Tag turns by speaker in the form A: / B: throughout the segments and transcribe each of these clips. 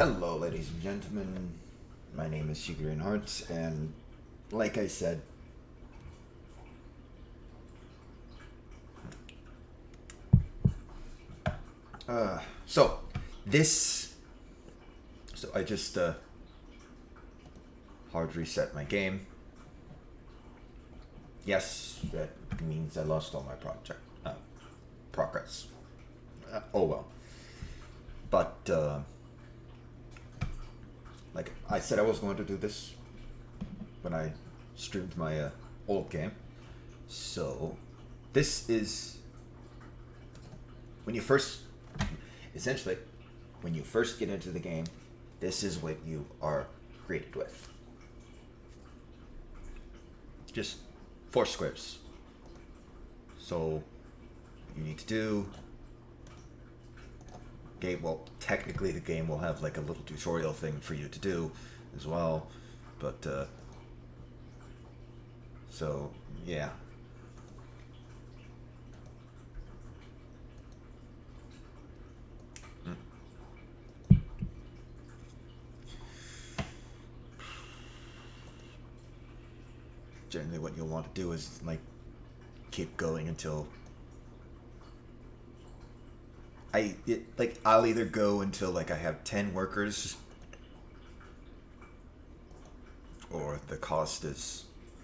A: Hello, ladies and gentlemen. My name is Shigure Hearts, and like I said, so this, so I just hard reset my game. Yes, that means I lost all my progress. Oh well, but like I said, I was going to do this when I streamed my old game. So this is when you first, essentially, when you first get into the game, this is what you are greeted with. Just 4 squares. So what you need to do, well, technically the game will have like a little tutorial thing for you to do as well, but so yeah. Generally what you'll want to do is like keep going until I'll either go until like I have 10 workers or the cost is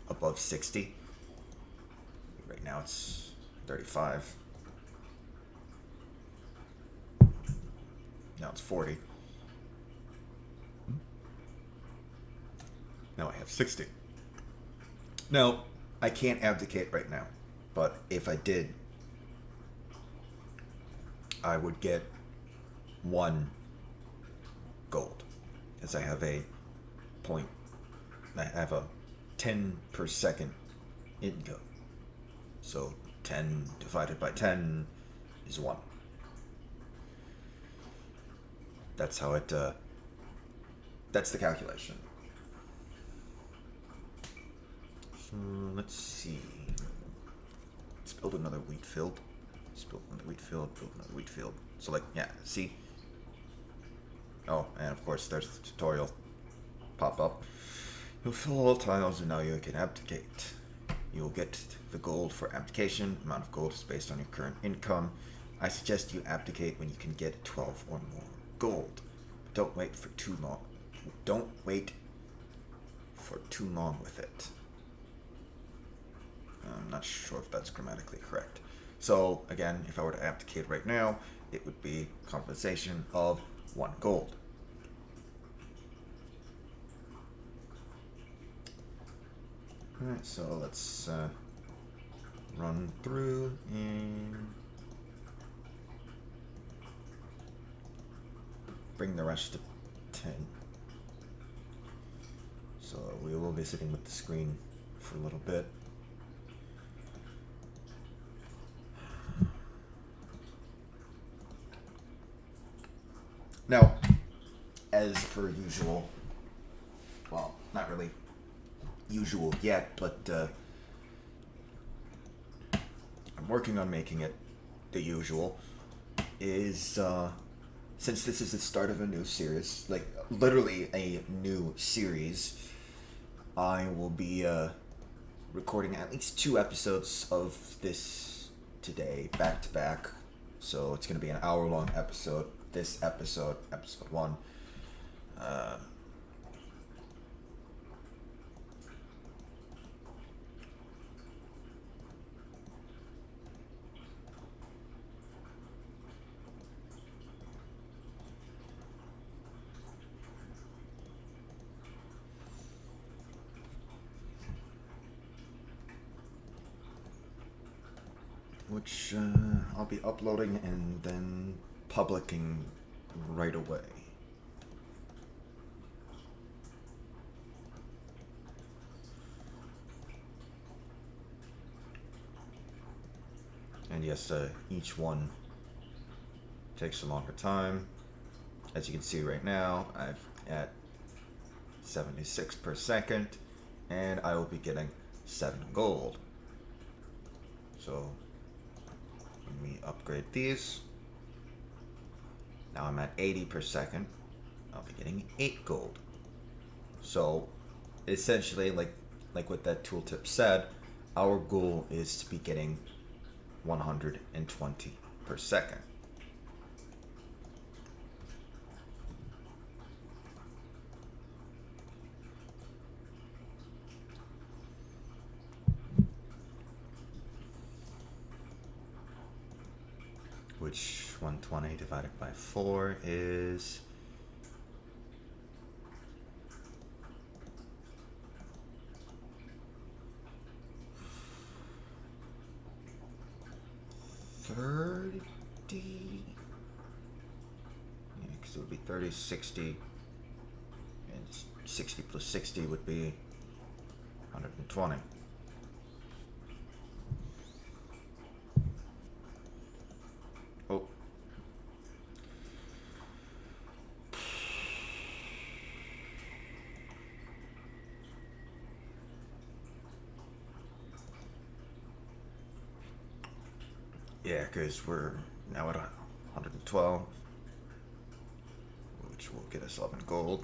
A: above 60. Right now it's 35. Now it's 40. Now I have 60. No, I can't abdicate right now, but if I did, I would get 1 gold, as I have a 10 per second income. So 10 divided by 10 is 1. That's how it, that's the calculation. So let's see. Let's build another wheat field. Let's build another wheat field, build another wheat field. So like, yeah, see? Oh, and of course there's the tutorial pop up. You'll fill all tiles and now you can abdicate. You'll get the gold for abdication. Amount of gold is based on your current income. I suggest you abdicate when you can get 12 or more gold. But don't wait for too long. Don't wait for too long with it. I'm not sure if that's grammatically correct. So again, if I were to abdicate right now, it would be compensation of 1 gold. Alright, so let's run through and bring the rest to 10. So we will be sitting with the screen for a little bit. Now, as per usual, well, not really usual yet, but I'm working on making it the usual, is since this is the start of a new series, like literally a new series, I will be recording at least 2 episodes of this today, back to back. So it's going to be an hour-long episode. This episode 1, which I'll be uploading and then publishing right away. And yes, each one takes a longer time. As you can see right now, I'm at 76 per second, and I will be getting 7 gold. So when we upgrade these, now I'm at 80 per second. I'll be getting 8 gold. So essentially, like what that tooltip said, our goal is to be getting 120 per second. Which 120 divided by 4 is 30. Yeah, because it would be 30, 60, and 60 plus 60 would be 120. Oh. Yeah, because we're now at 112, which will get us up in gold.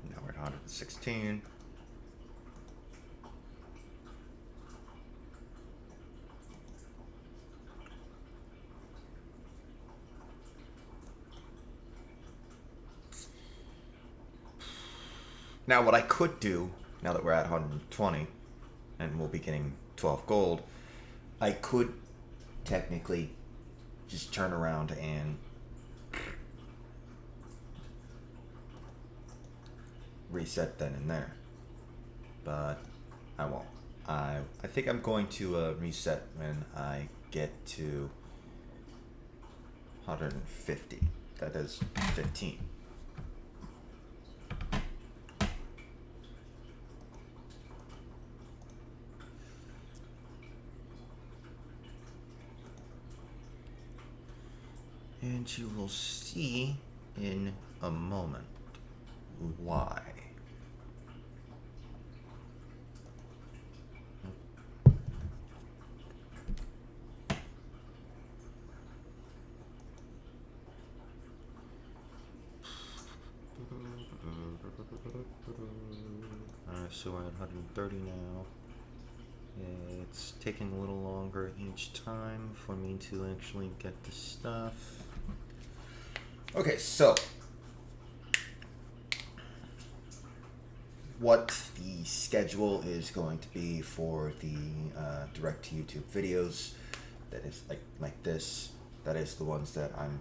A: Now we're at 116. Now, what I could do, now that we're at 120, and we'll be getting 12 gold, I could technically just turn around and reset then and there. But I won't. I think I'm going to reset when I get to 150. That is 15. And you will see in a moment why. So we're at 130 now. It's taking a little longer each time for me to actually get the stuff. Okay, so what the schedule is going to be for the direct to YouTube videos, that is like this, that is the ones that I'm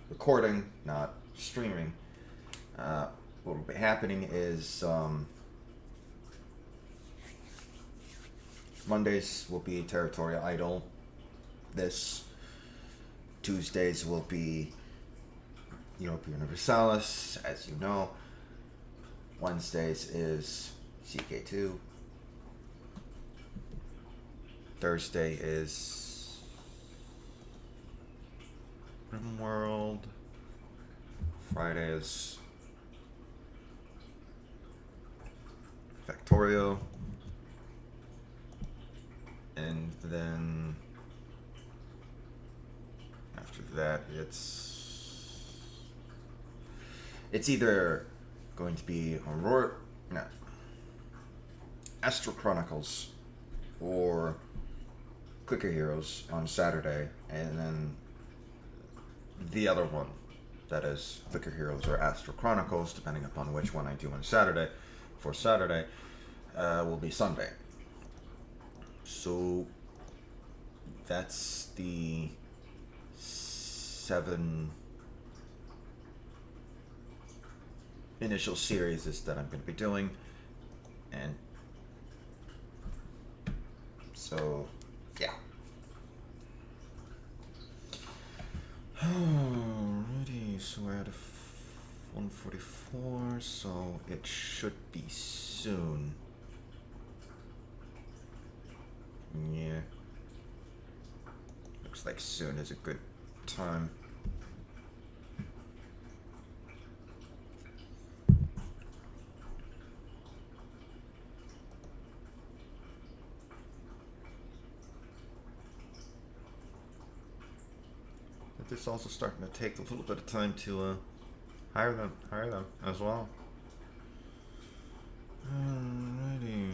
A: recording, not streaming. What will be happening is Mondays will be Territorial Idol. This Tuesdays will be Europa Universalis, as you know. Wednesdays is CK2. Thursday is RimWorld. Friday is Factorio. And then after that, it's either going to be Astro Chronicles or Clicker Heroes on Saturday, and then the other one, that is Clicker Heroes or Astro Chronicles, depending upon which one I do on Saturday, for Saturday, will be Sunday. So that's the 7 initial series that I'm going to be doing, and so yeah. Alrighty, so we're at 144, so it should be soon. Yeah. Looks like soon is a good time. but it's also starting to take a little bit of time to hire them as well. Alrighty.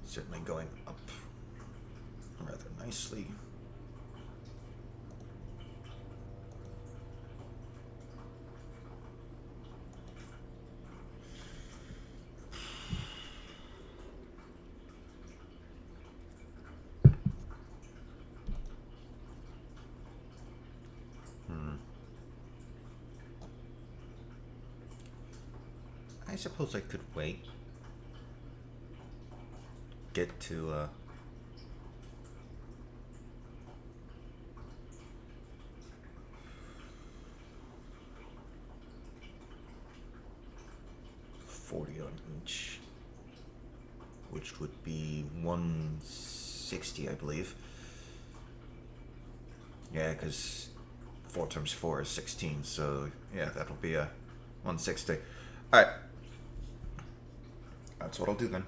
A: Certainly going up rather nicely. I suppose I could wait. Get to 40 on each, which would be 160, I believe. Yeah, because 4 times 4 is 16, so yeah, that'll be a 160. Alright. That's what I'll do then.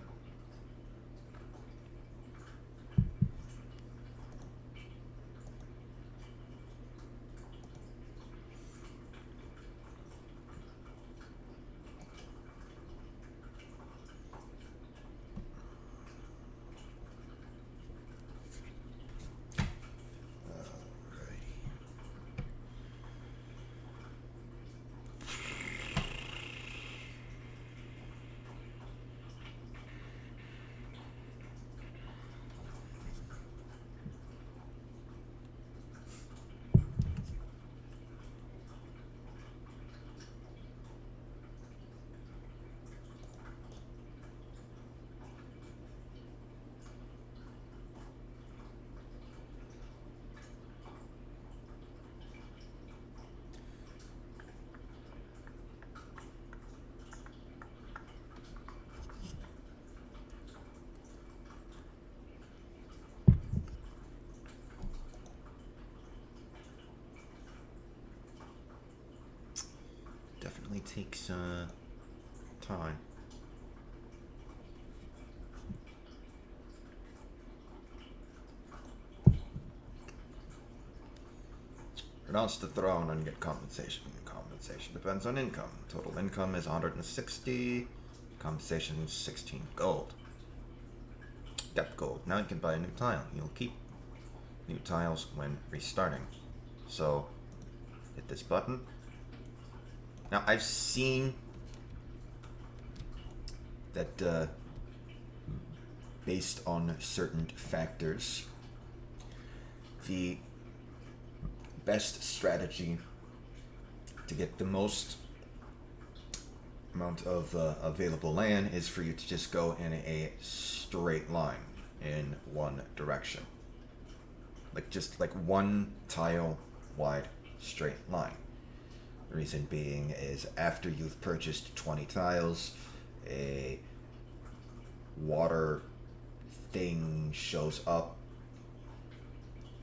A: Definitely takes time. Renounce the throne and get compensation. Compensation depends on income. Total income is 160. Compensation is 16 gold. Got gold. Now you can buy a new tile. You'll keep new tiles when restarting. So, hit this button. Now, I've seen that based on certain factors, the best strategy to get the most amount of available land is for you to just go in a straight line in one direction. Just like one tile wide straight line. The reason being is after you've purchased 20 tiles, a water thing shows up.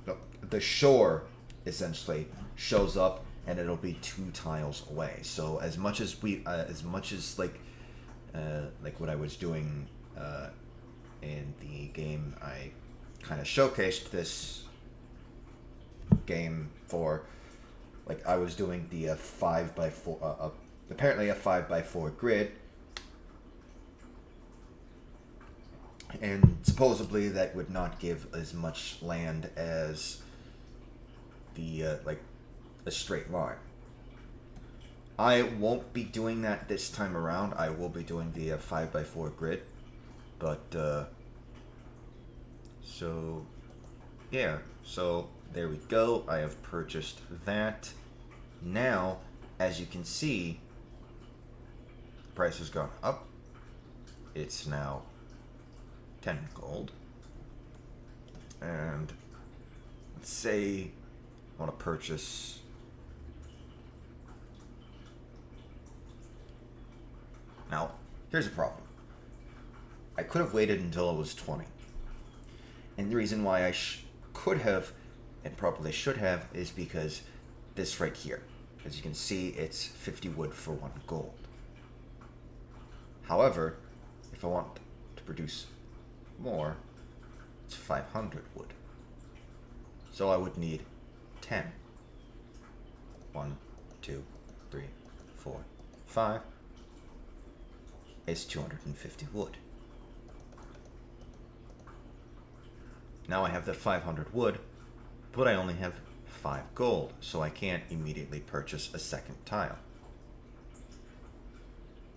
A: No, the shore essentially shows up, and it'll be 2 tiles away. So as much as like what I was doing in the game, I kind of showcased this game for. Like, I was doing the 5x4, apparently a 5x4 grid, and supposedly that would not give as much land as the, like, a straight line. I won't be doing that this time around. I will be doing the 5x4 grid, but, so, yeah, so there we go. I have purchased that. Now, as you can see, the price has gone up. It's now 10 gold. And let's say I want to purchase now, here's a problem. I could have waited until it was 20. And the reason why I could have and probably should have is because this right here. As you can see, it's 50 wood for 1 gold. However, if I want to produce more, it's 500 wood. So I would need 10. 1, 2, 3, 4, 5 is 250 wood. Now I have that 500 wood, but I only have 5 gold, so I can't immediately purchase a second tile.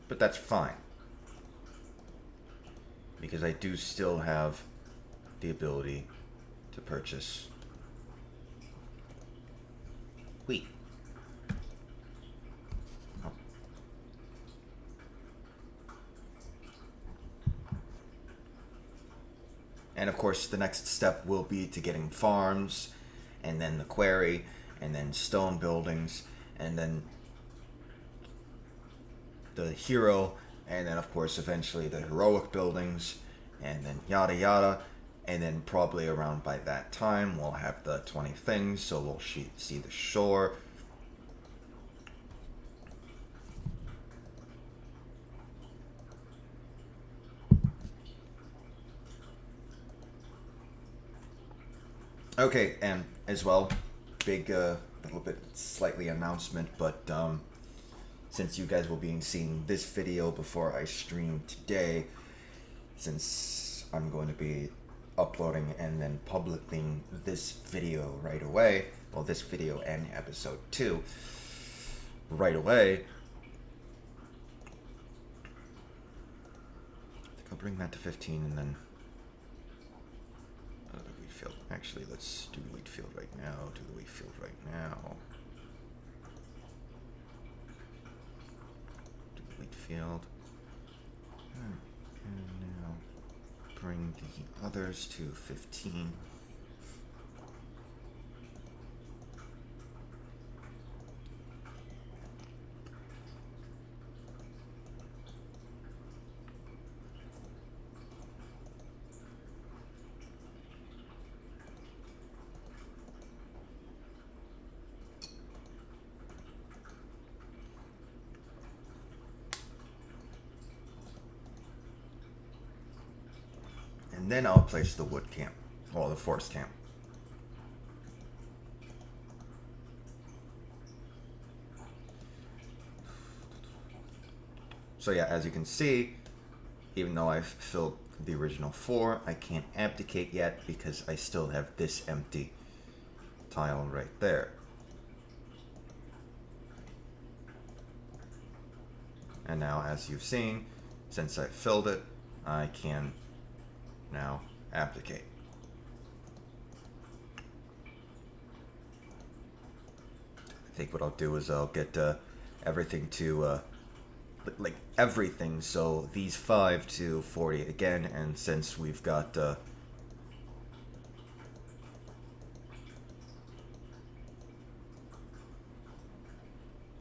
A: But that's fine, because I do still have the ability to purchase wheat. Oh. And of course, the next step will be to getting farms, and then the quarry, and then stone buildings, and then the hero, and then of course eventually the heroic buildings, and then yada yada, and then probably around by that time we'll have the 20 things, so we'll see the shore. Okay, and as well, big little bit slightly announcement, but since you guys will be seeing this video before I stream today, since I'm going to be uploading and then publishing this video right away, well, this video and episode 2 right away, I think I'll bring that to 15 and then the wheat field. Actually, let's do the wheat field right now. Do the wheat field right now. Do the wheat field. And now bring the others to 15. And then I'll place the wood camp, or the forest camp. So yeah, as you can see, even though I've filled the original 4, I can't abdicate yet because I still have this empty tile right there. And now, as you've seen, since I filled it, I can now abdicate. I think what I'll do is I'll get everything to like everything, so these 5 to 40 again, and since we've got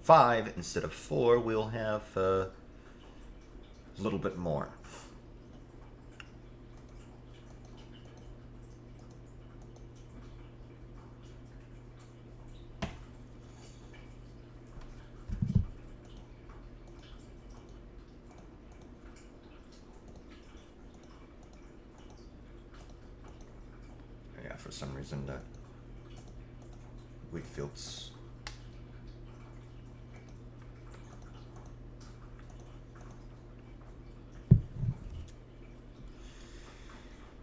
A: 5 instead of 4, we'll have a little bit more. For some reason, the wheat fields.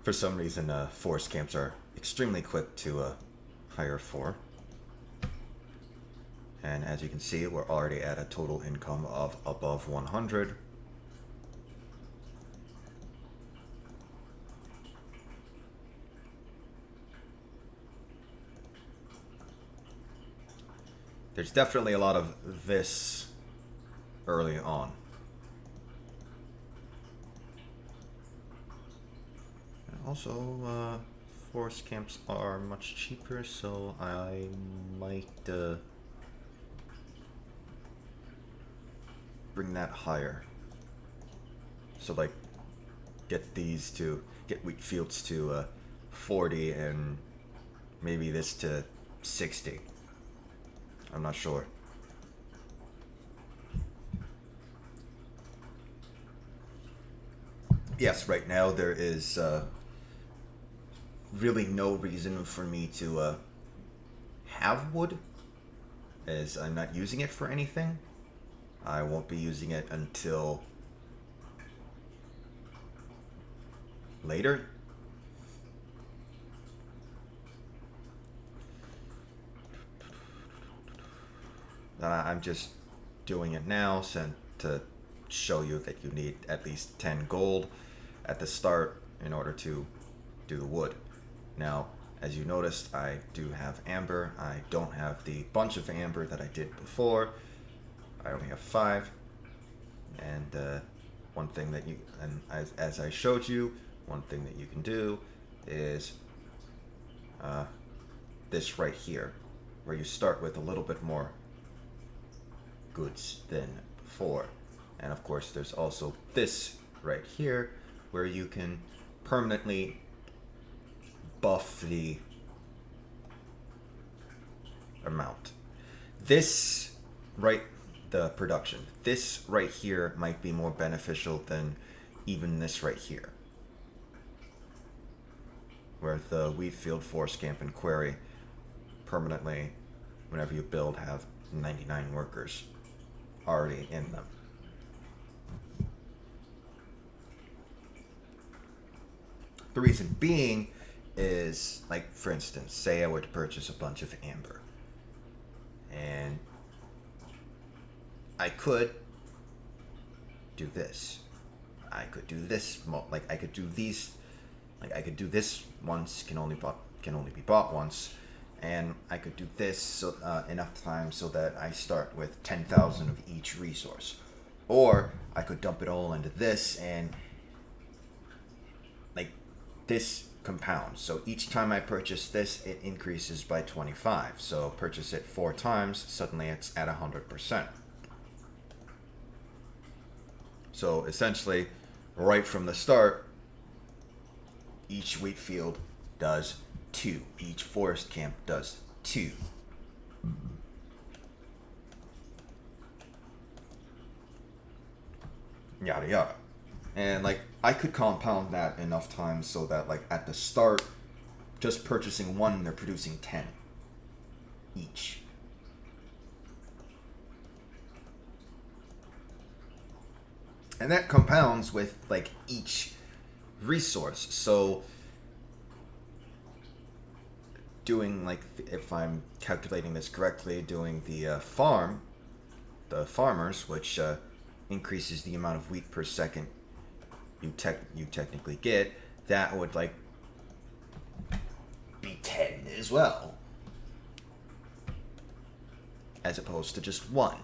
A: For some reason, forest camps are extremely quick to hire for. And as you can see, we're already at a total income of above 100. There's definitely a lot of this early on. And also, forest camps are much cheaper, so I might bring that higher. So like get wheat fields to 40 and maybe this to 60. I'm not sure. Yes, right now there is really no reason for me to have wood, as I'm not using it for anything. I won't be using it until later. I'm just doing it now to show you that you need at least 10 gold at the start in order to do the wood. Now, as you noticed, I do have amber. I don't have the bunch of amber that I did before. I only have 5. And one thing that you, and as I showed you, one thing that you can do is this right here, where you start with a little bit more goods than before. And of course, there's also this right here, where you can permanently buff the amount. This the production. This right here might be more beneficial than even this right here, where the wheat field, forest camp, and quarry permanently, whenever you build, have 99 workers already in them. The reason being is, like, for instance, say I were to purchase a bunch of amber, and I could do this. I could do this. Like, I could do these. Like, I could do this once. Can only be bought once, and I could do this enough times so that I start with 10,000 of each resource, or I could dump it all into this, and like this compounds. So each time I purchase this, it increases by 25. So purchase it 4 times, suddenly it's at 100%. So essentially, right from the start, each wheat field does 2. Each forest camp does 2. Yada yada. And like, I could compound that enough times so that, like, at the start, just purchasing 1, they're producing 10 each. And that compounds with, like, each resource. So doing, like, if I'm calculating this correctly, doing the farmers, which increases the amount of wheat per second you technically get, that would, like, be 10 as well, as opposed to just 1.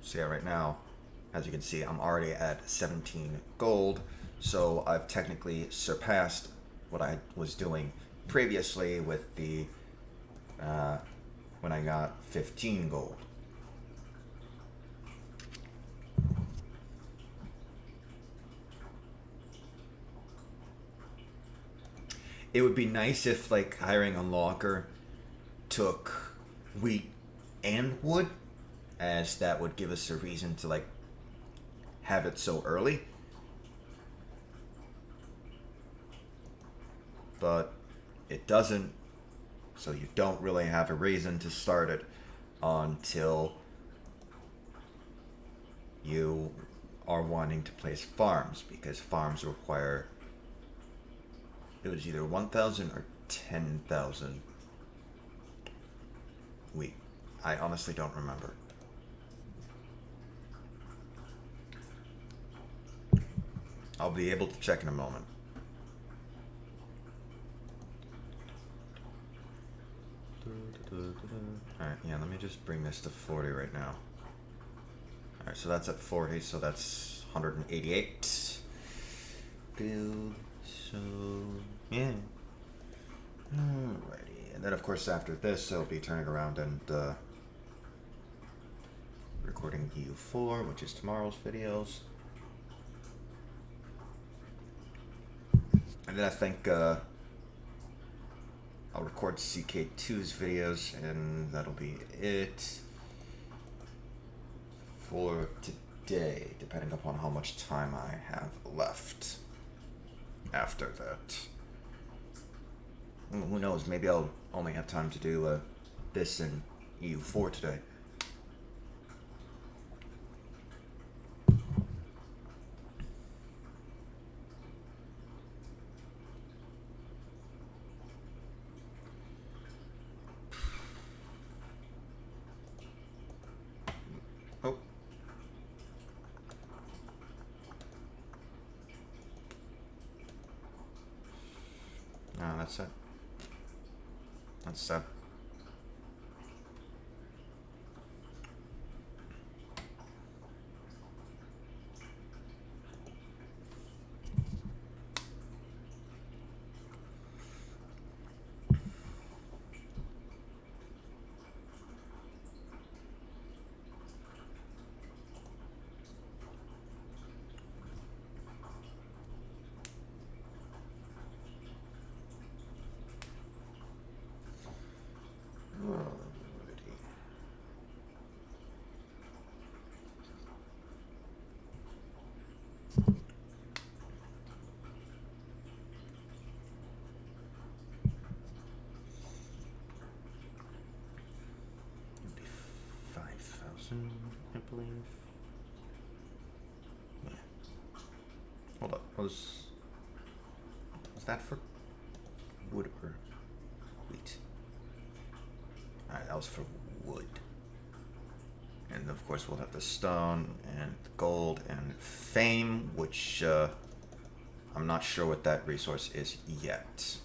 A: So yeah, right now, as you can see, I'm already at 17 gold, so I've technically surpassed what I was doing previously with the when I got 15 gold. It would be nice if, like, hiring a logger took wheat and wood, as that would give us a reason to, like, have it so early. But it doesn't, so you don't really have a reason to start it until you are wanting to place farms, because farms require, it was either 1,000 or 10,000 wheat. I honestly don't remember. I'll be able to check in a moment. Alright, yeah, let me just bring this to 40 right now. Alright, so that's at 40, so that's 188. Build, so, yeah. Alrighty, and then of course after this, I'll be turning around and recording EU4, which is tomorrow's videos. And then I think I'll record CK2's videos, and that'll be it for today, depending upon how much time I have left after that. Who knows, maybe I'll only have time to do this and EU4 today. Oh. No, that's it. That's sad. I believe. Yeah. Hold up. Was that for wood or wheat? Alright, that was for wood. And of course we'll have the stone and the gold and fame, which I'm not sure what that resource is yet.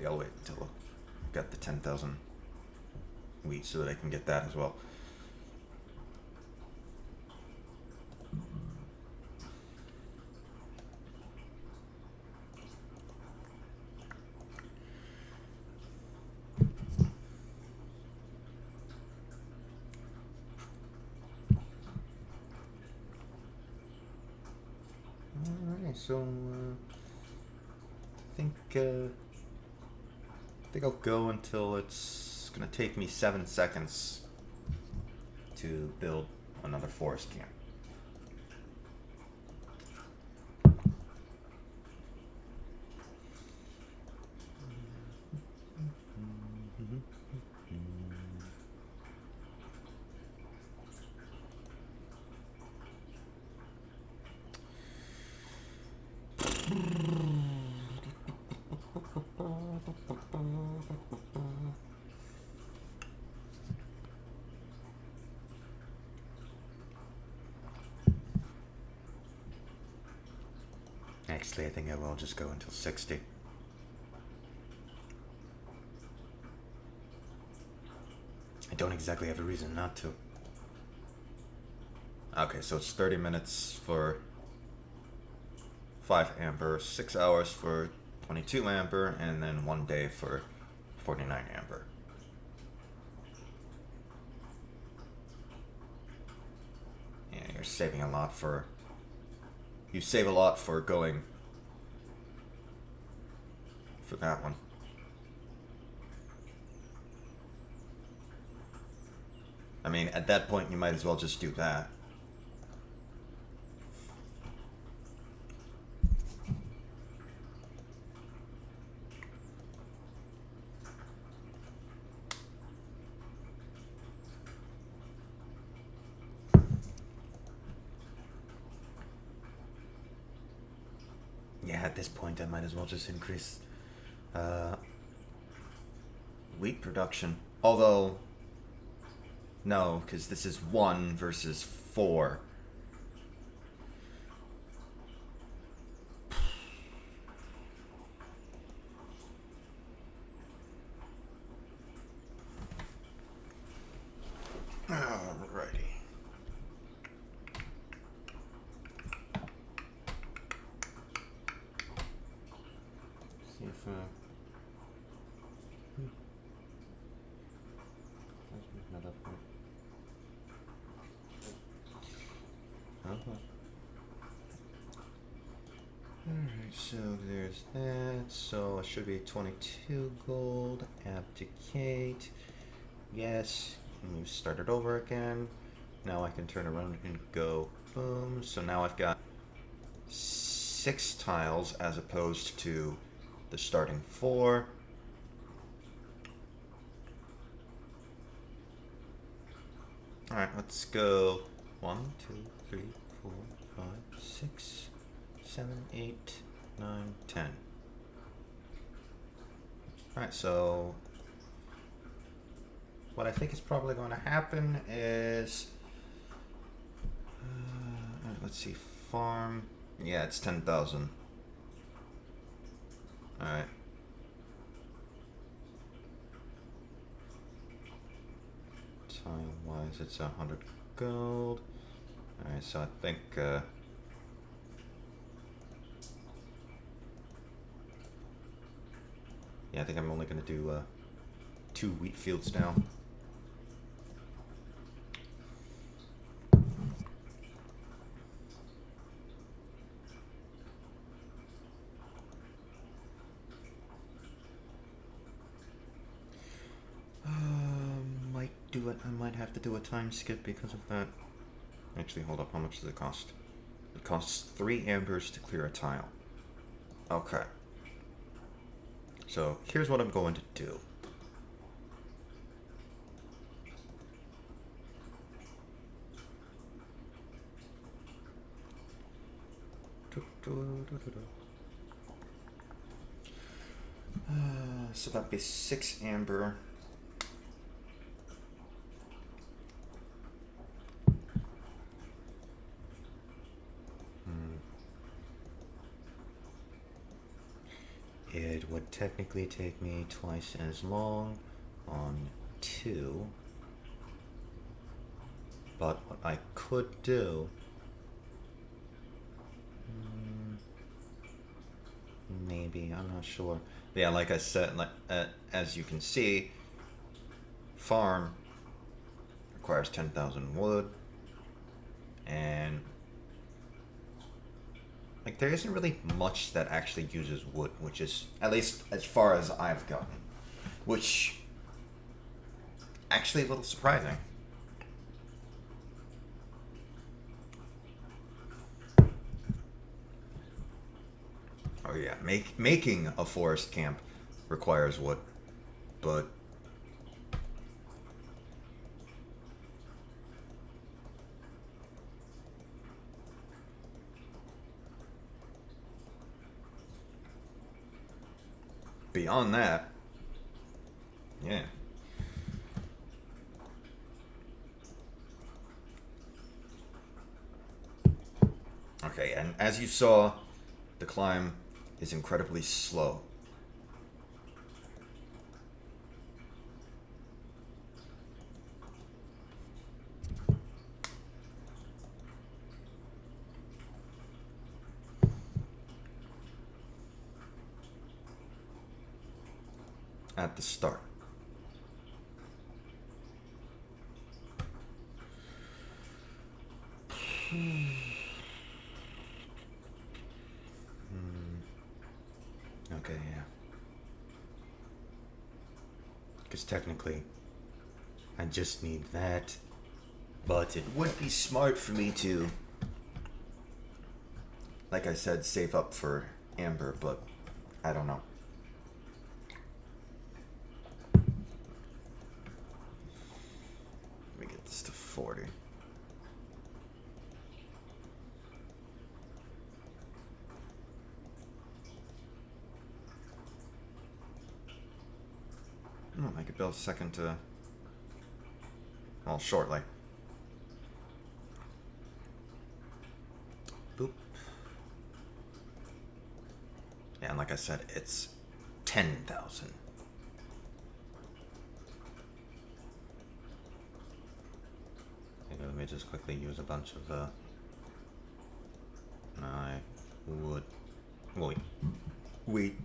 A: I'll wait until I got the 10,000 wheat so that I can get that as well. Alright, so I think I'll go until it's gonna take me 7 seconds to build another forest camp. Actually, I think I will just go until 60. I don't exactly have a reason not to. Okay, so it's 30 minutes for 5 amber, 6 hours for 22 amber, and then 1 day for 49 amber. Yeah, you're saving a lot for... You save a lot for going for that one. I mean, at that point, you might as well just do that. Yeah, at this point, I might as well just increase wheat production. Although, no, because this is 1 versus 4. Alright, so there's that. So it should be 22 gold. Abdicate. Yes. And you start it over again. Now I can turn around and go boom. So now I've got 6 tiles as opposed to the starting 4. Alright, let's go 1, 2, 3, 4, 5, 6, 7, 8, 9, 10. Alright, so what I think is probably going to happen is, let's see, farm. Yeah, it's 10,000. Alright. Time-wise, it's 100 gold. Alright, so I think, yeah, I think I'm only going to do 2 wheat fields now. I might have to do a time skip because of that. Actually, hold up. How much does it cost? It costs 3 ambers to clear a tile. Okay. So here's what I'm going to do. So that'd be 6 amber. It would technically take me twice as long on 2. But what I could do, maybe, I'm not sure. But yeah, like I said, as you can see, farm requires 10,000 wood, and like there isn't really much that actually uses wood, which is, at least as far as I've gotten, which actually a little surprising. Oh yeah, making a forest camp requires wood, but beyond that, yeah. Okay, and as you saw, the climb is incredibly slow. At the start. Okay, yeah. Because technically, I just need that. But it would be smart for me to, like I said, save up for Amber, but I don't know. Let me get this to 40. Oh, I could build a second to, well, shortly. Boop. Yeah, and like I said, it's 10,000. Okay, let me just quickly use a bunch of, I would, wait.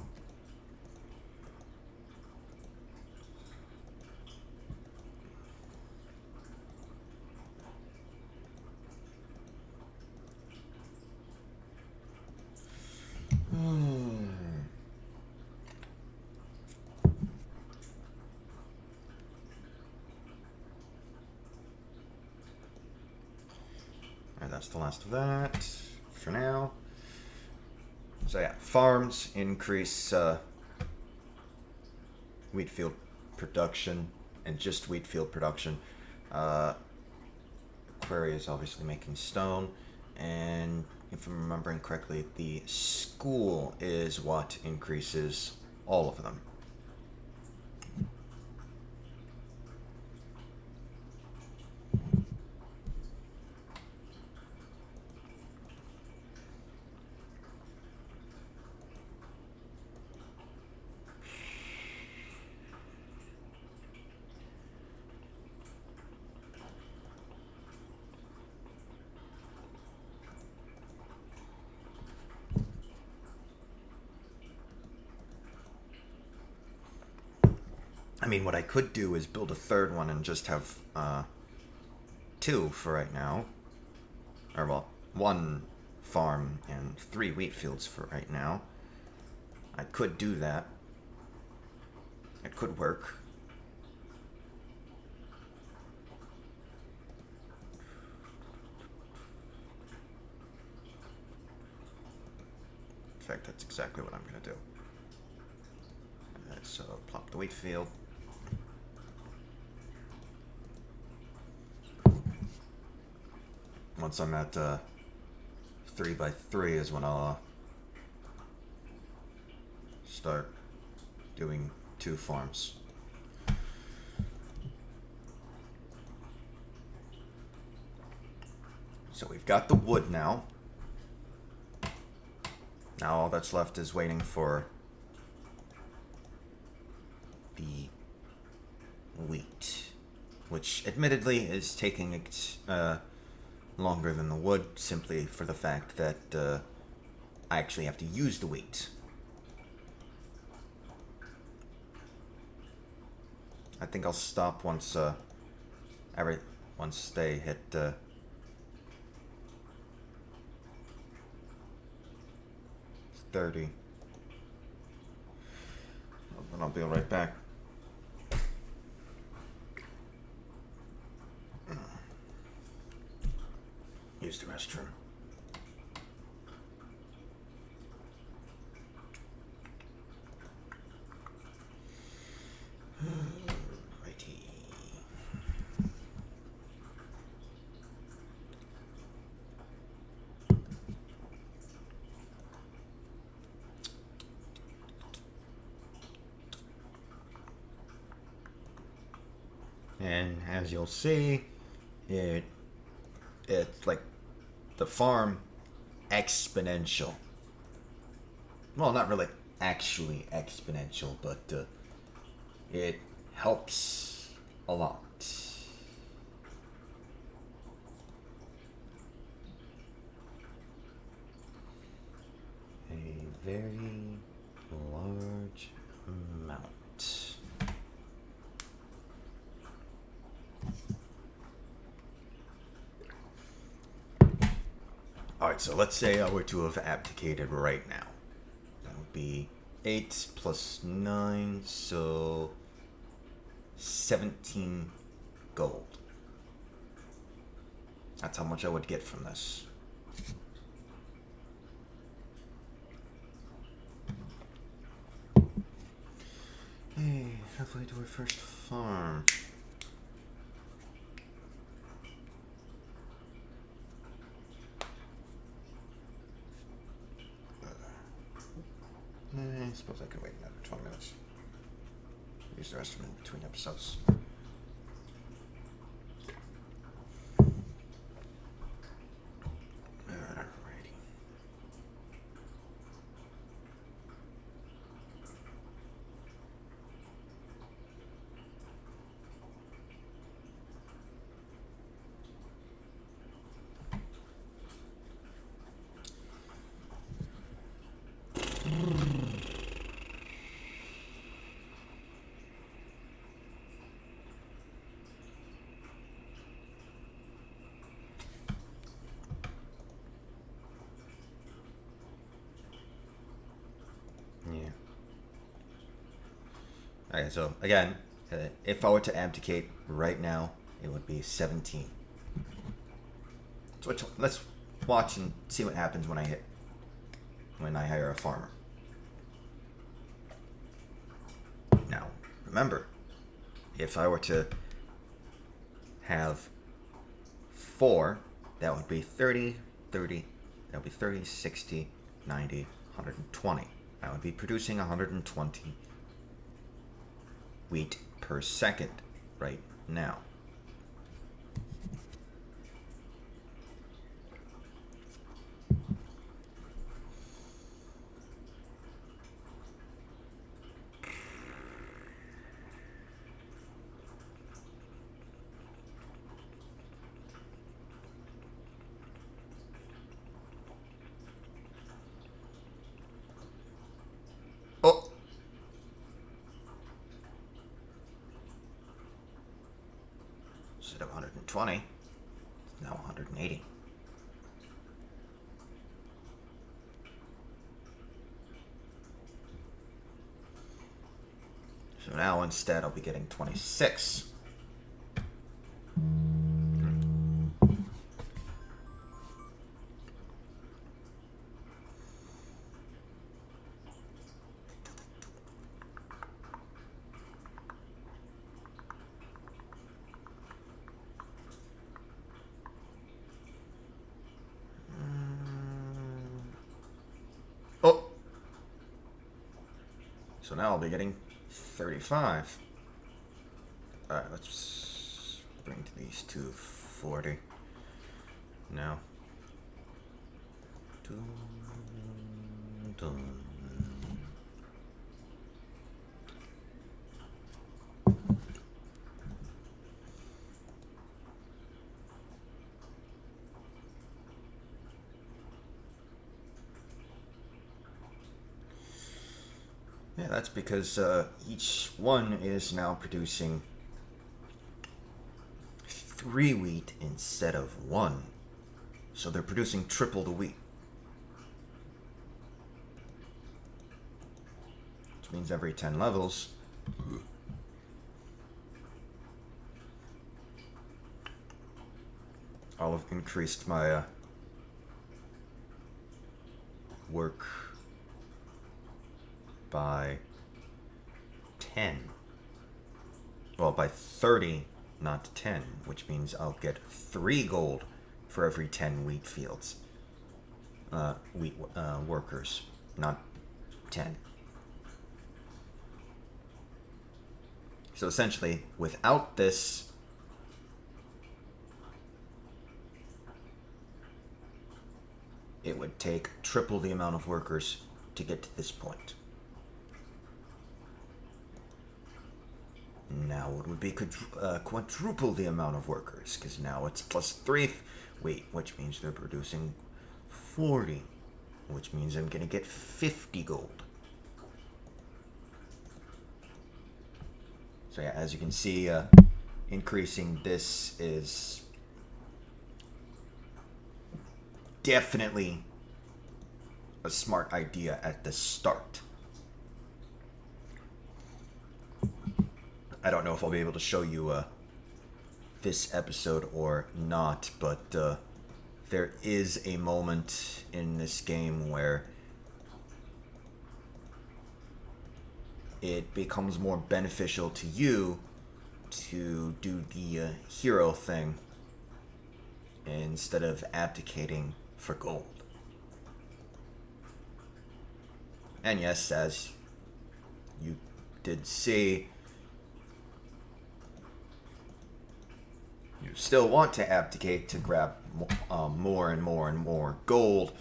A: that's the last of that for now. So yeah, farms increase wheat field production, and just wheat field production. Quarry is obviously making stone, and if I'm remembering correctly, the school is what increases all of them. I mean, what I could do is build a third one and just have two for right now. Or, well, one farm and 3 wheat fields for right now. I could do that. It could work. In fact, that's exactly what I'm going to do. So, plop the wheat field. Once I'm at 3x3 is when I'll start doing 2 farms. So we've got the wood now. Now all that's left is waiting for the wheat, which admittedly is taking longer than the wood, simply for the fact that I actually have to use the wheat. I think I'll stop once once they hit 30. And I'll be right back. Use the restroom. Righty. And as you'll see, it's like the farm exponential. Well, not really actually exponential, but it helps a lot. A very large amount. Alright, so let's say I were to have abdicated right now. That would be 8 plus 9, so 17 gold. That's how much I would get from this. Hey, halfway to our first farm. I suppose I could wait another 20 minutes. Use the rest of it in between episodes. Alrighty. Okay, so again, if I were to abdicate right now, it would be 17. So let's watch and see what happens when I hire a farmer. Now, remember, if I were to have 4, that would be 30, 30, that would be 30, 60, 90, 120. I would be producing 120 wheat per second right now. Oh! Instead of 120, now 180. So now instead I'll be getting 26. Oh! So now I'll be getting 35. Alright, let's bring to these to 40. Now. Dun. Yeah, that's because each one is now producing 3 wheat instead of 1. So they're producing triple the wheat. Which means every 10 levels, I'll have increased my work by 10. Well, by 30, not 10, which means I'll get 3 gold for every 10 wheat fields. Wheat workers, not 10. So essentially, without this, it would take triple the amount of workers to get to this point. Now it would be quadruple the amount of workers, because now it's plus 3 wheat, which means they're producing 40, which means I'm going to get 50 gold. So yeah, as you can see, increasing this is definitely a smart idea at the start. I don't know if I'll be able to show you this episode or not, but there is a moment in this game where it becomes more beneficial to you to do the hero thing instead of abdicating for gold. And yes, as you did see, you still want to abdicate to grab more and more and more gold,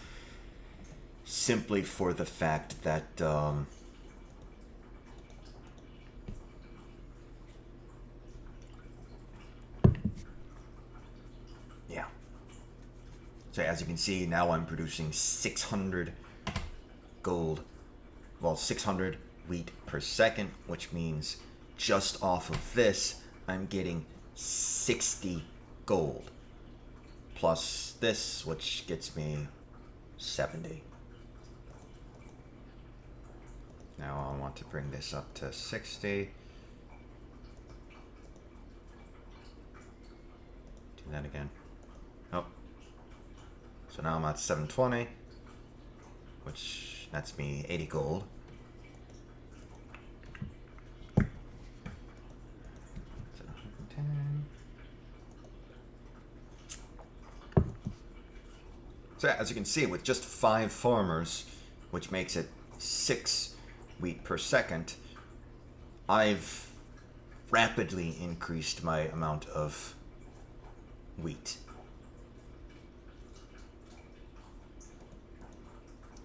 A: simply for the fact that yeah. So as you can see, now I'm producing 600 gold, well, 600 wheat per second, which means just off of this, I'm getting 60 gold. Plus this, which gets me 70. Now I want to bring this up to 60. Do that again. Oh. So now I'm at 720, which nets me 80 gold. So 110. So as you can see, with just 5 farmers, which makes it 6 wheat per second, I've rapidly increased my amount of wheat.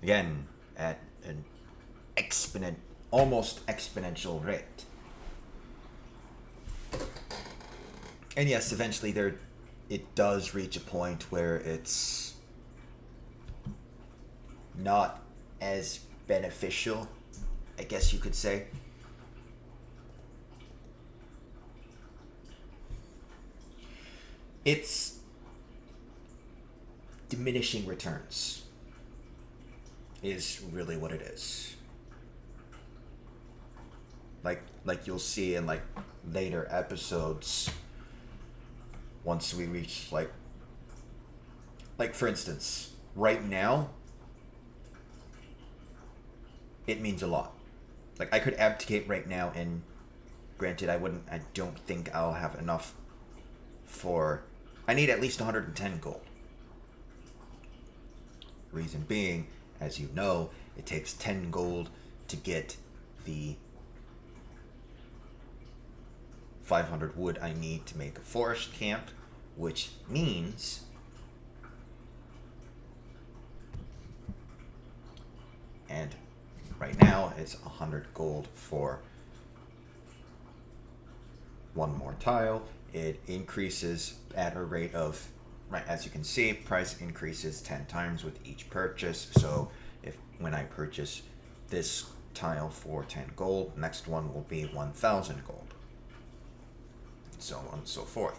A: Again, at an almost exponential rate. And yes, eventually it does reach a point where it's not as beneficial, I guess you could say. It's diminishing returns is really what it is. Like you'll see in like later episodes, once we reach like for instance, right now it means a lot. Like I could abdicate right now, and granted I don't think I'll have enough for, I need at least 110 gold. Reason being, as you know, it takes 10 gold to get the 500 wood I need to make a forest camp, which means and right now it's 100 gold for one more tile. It increases at a rate of, right, as you can see, price increases 10 times with each purchase. So when I purchase this tile for 10 gold, next one will be 1,000 gold. So on and so forth.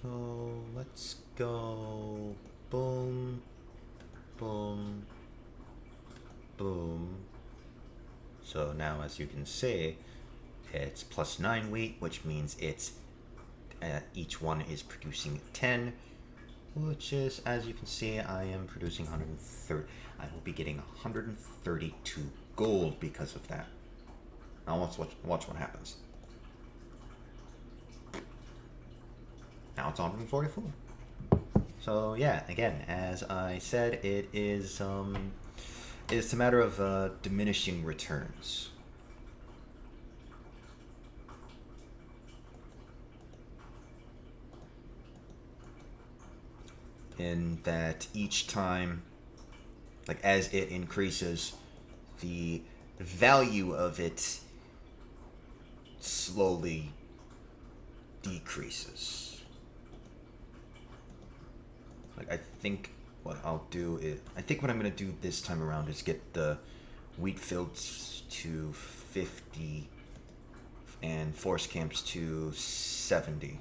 A: So let's go boom, boom, boom. So now, as you can see, it's plus 9 wheat, which means it's each one is producing 10, which is, as you can see, I am producing 130. I will be getting 132 gold because of that. Now watch what happens. Now it's 144. So yeah, again, as I said, it's a matter of diminishing returns. In that each time, like as it increases, the value of it slowly decreases. Like I think what I'll do is, I think what I'm going to do this time around is get the wheat fields to 50 and forest camps to 70.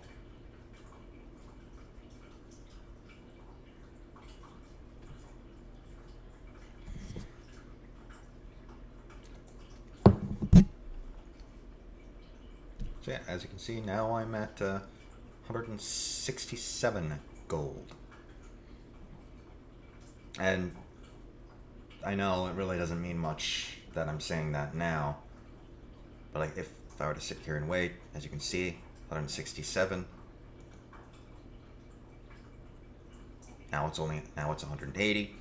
A: So yeah, as you can see, now I'm at 167 gold. And I know it really doesn't mean much that I'm saying that now, but like if I were to sit here and wait, as you can see, 167. Now it's 180.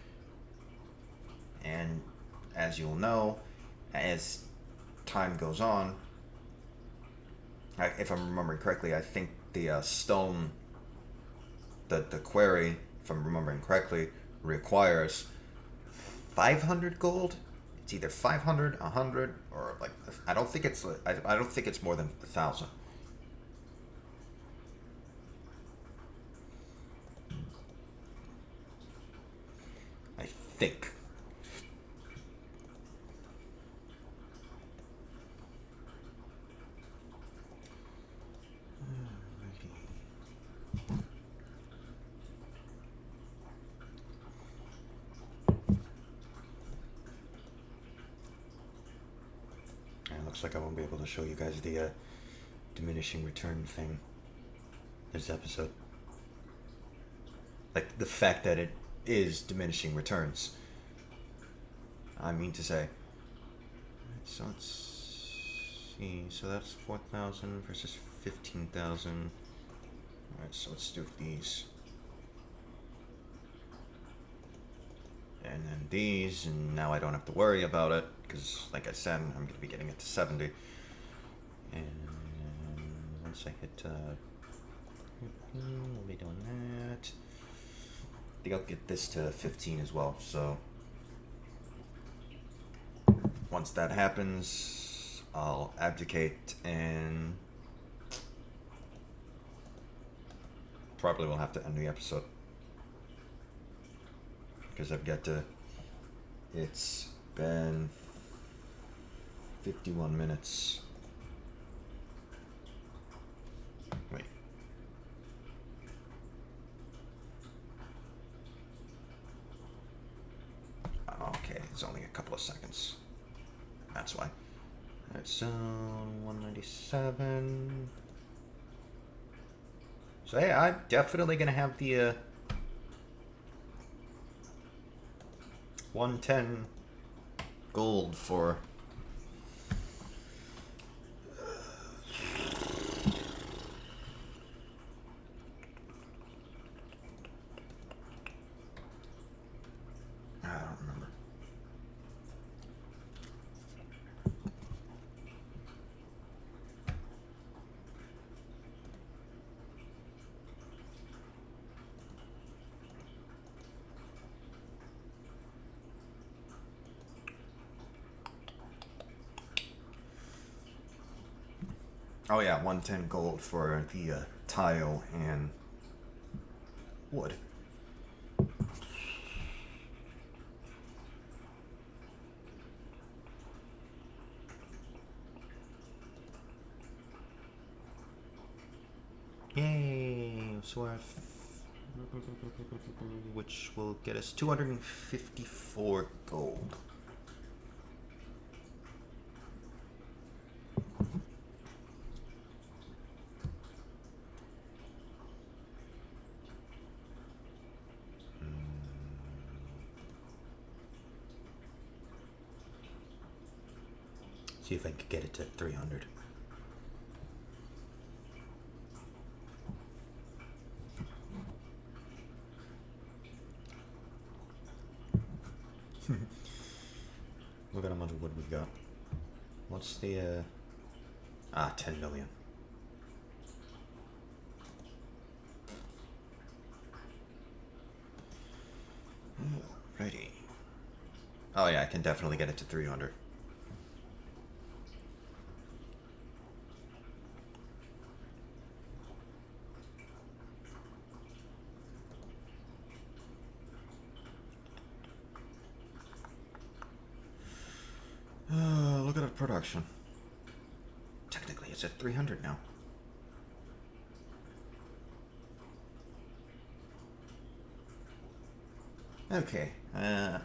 A: And as you'll know, as time goes on, if I'm remembering correctly, I think the stone, the quarry, if I'm remembering correctly, requires 500 gold. It's either 500, 100, or like I don't think it's more than 1,000. I think. looks like I won't be able to show you guys the diminishing return thing this episode. Like, the fact that it is diminishing returns. I mean to say. So let's see. So that's 4,000 versus 15,000. Alright, so let's do these. And then these, and now I don't have to worry about it, because like I said, I'm going to be getting it to 70. And once I hit, we'll be doing that. I think I'll get this to 15 as well, so once that happens, I'll abdicate and probably will have to end the episode. Because I've got to, it's been 51 minutes. Wait. Okay, it's only a couple of seconds. That's why. Alright, so 197. So yeah, I'm definitely gonna have the 110 gold for I don't remember. Oh yeah, 110 gold for the tile and wood. Yay! So which will get us 254 gold. See if I can get it to 300. Look at how much wood we've got. What's the 10 million. Alrighty. Oh yeah, I can definitely get it to 300. Look at our production. Technically, it's at 300 now. Okay,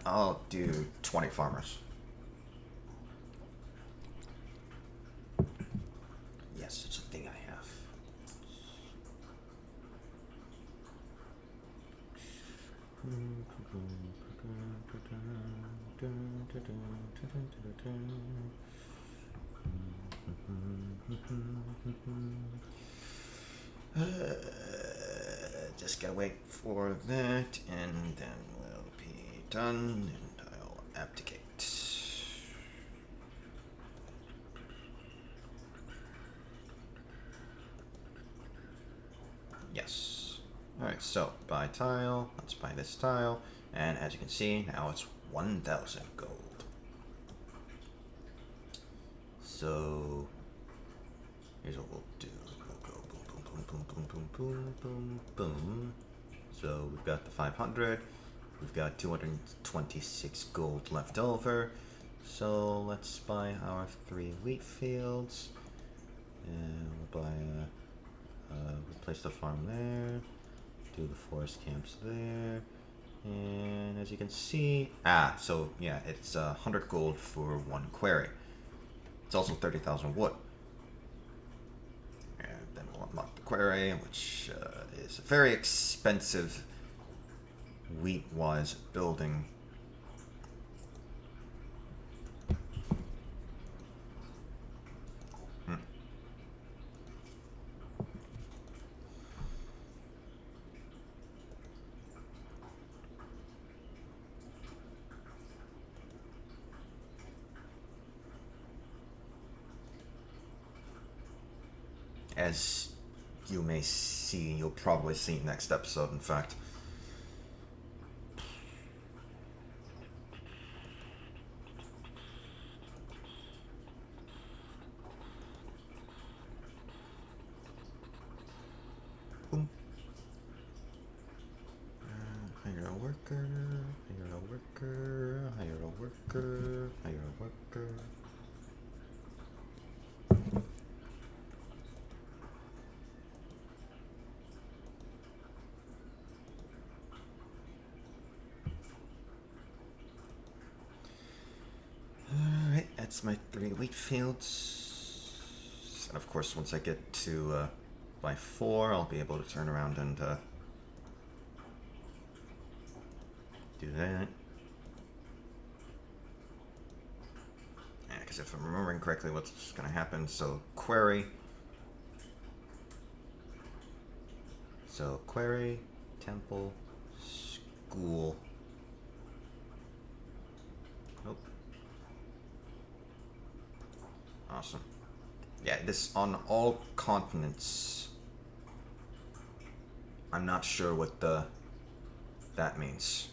A: I'll do 20 farmers. Yes, it's a thing I have. Just gotta wait for that, and then we'll be done, and I'll abdicate. Yes. Alright, so buy tile. Let's buy this tile. And as you can see, now it's 1,000 gold. So here's what we'll do. We'll go boom, boom, boom, boom, boom, boom, boom, boom, boom. So we've got the 500. We've got 226 gold left over. So let's buy our 3 wheat fields. And we'll buy we'll place the farm there. Do the forest camps there. And as you can see, so yeah, it's 100 gold for 1 quarry. It's also 30,000 wood. And then we'll unlock the quarry, which is a very expensive wheat-wise building. As you may see, you'll probably see next episode, in fact. Boom. Hire a worker, hire a worker, hire a worker, hire a worker. Alright, that's my 3 wheat fields. And of course, once I get to by 4, I'll be able to turn around and do that. Yeah, because if I'm remembering correctly what's going to happen, so query. So query, temple, school. Nope. Awesome. Yeah, this on all continents. I'm not sure what that means.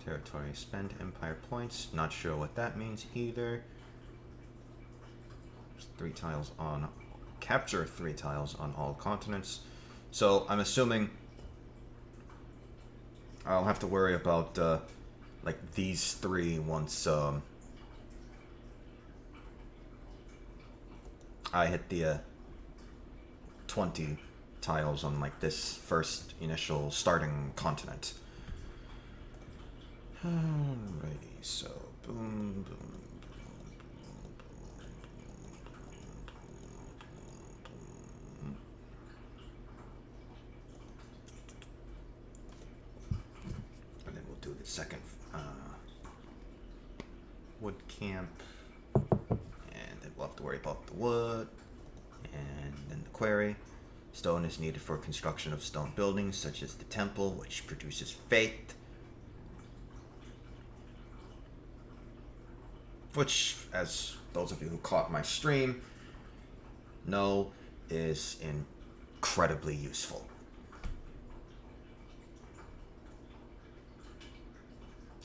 A: Territory. Spend empire points. Not sure what that means either. 3 tiles on... Capture 3 tiles on all continents. So, I'm assuming... I'll have to worry about, like, these 3 once, I hit the, 20 tiles on, like, this first initial starting continent. Alrighty, so boom, boom, boom. And then we'll do the second wood camp, and then we'll have to worry about the wood, and then the quarry. Stone is needed for construction of stone buildings, such as the temple, which produces faith. Which, as those of you who caught my stream know, is incredibly useful.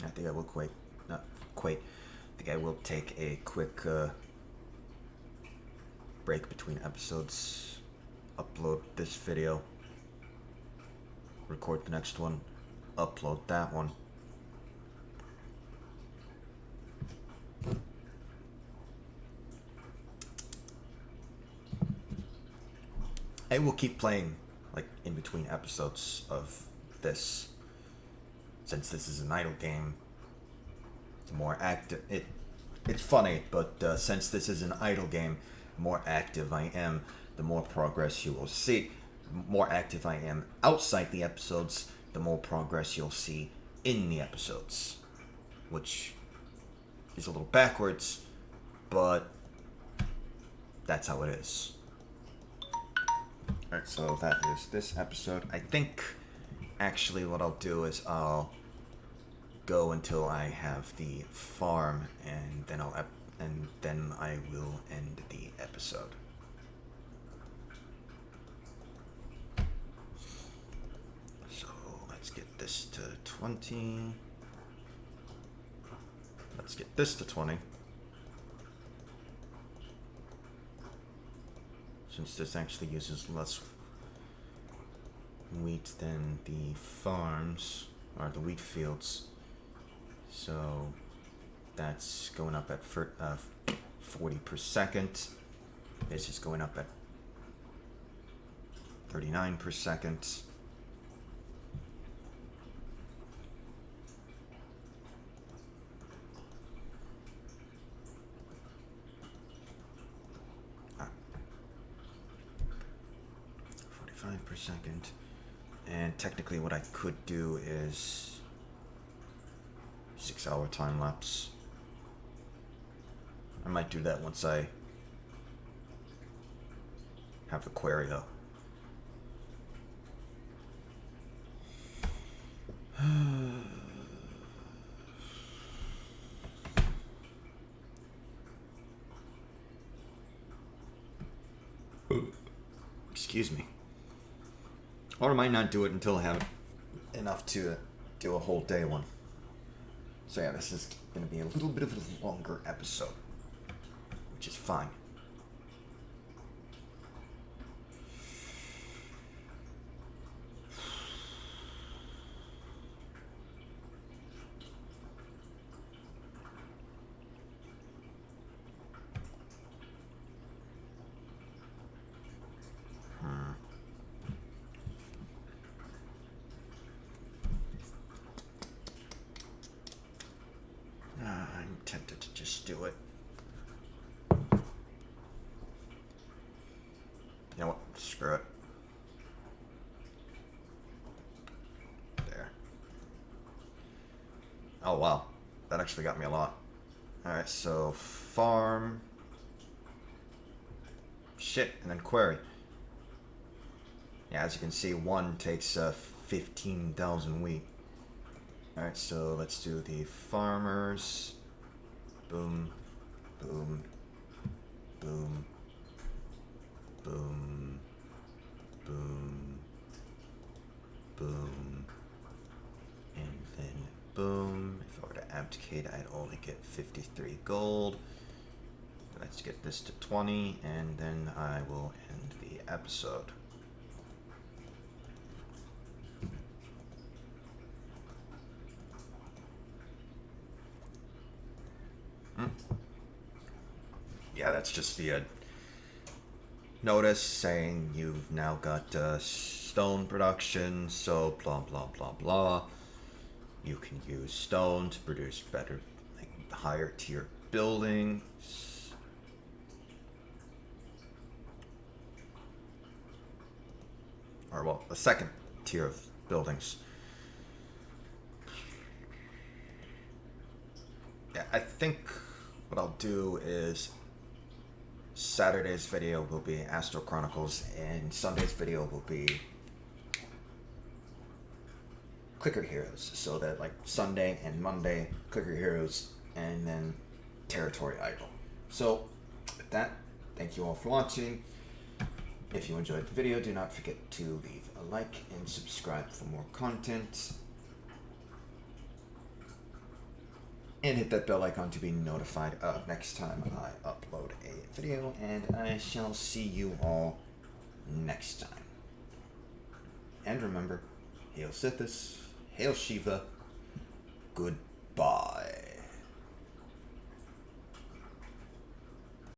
A: I think I will I think I will take a quick break between episodes, upload this video, record the next one, upload that one. I will keep playing, like, in between episodes of this. Since this is an idle game, the more active... It's funny, but since this is an idle game, the more active I am, the more progress you will see. The more active I am outside the episodes, the more progress you'll see in the episodes. Which is a little backwards, but that's how it is. Alright, so that is this episode. I think, actually, what I'll do is I'll go until I have the farm, and then I will end the episode. So let's get this to 20. Let's get this to 20. Since this actually uses less wheat than the farms, or the wheat fields. So that's going up at 40 per second. This is going up at 39 per second. Ah. 45 per second. And technically what I could do is 6-hour time lapse. I might do that once I have the query though. Excuse me. Or I might not do it until I have enough to do a whole day one. So yeah, this is going to be a little bit of a longer episode, which is fine. I'm tempted to just do it. You know what? Screw it. There. Oh wow. That actually got me a lot. Alright, so farm. Shit, and then query. Yeah, as you can see, one takes 15,000 wheat. Alright, so let's do the farmers. Boom, boom, boom, boom, boom, boom, and then boom. If I were to abdicate, I'd only get 53 gold. Let's get this to 20, and then I will end the episode. Yeah, that's just the notice saying you've now got stone production, so blah blah blah blah. You can use stone to produce better, like higher tier buildings. Or well, a second tier of buildings. Yeah, I think what I'll do is Saturday's video will be Astro Chronicles and Sunday's video will be Clicker Heroes. So that like Sunday and Monday, Clicker Heroes, and then Territory Idol. So with that, thank you all for watching. If you enjoyed the video, do not forget to leave a like and subscribe for more content. And hit that bell icon to be notified of next time I upload a video. And I shall see you all next time. And remember, Hail Sithis, Hail Shiva, goodbye.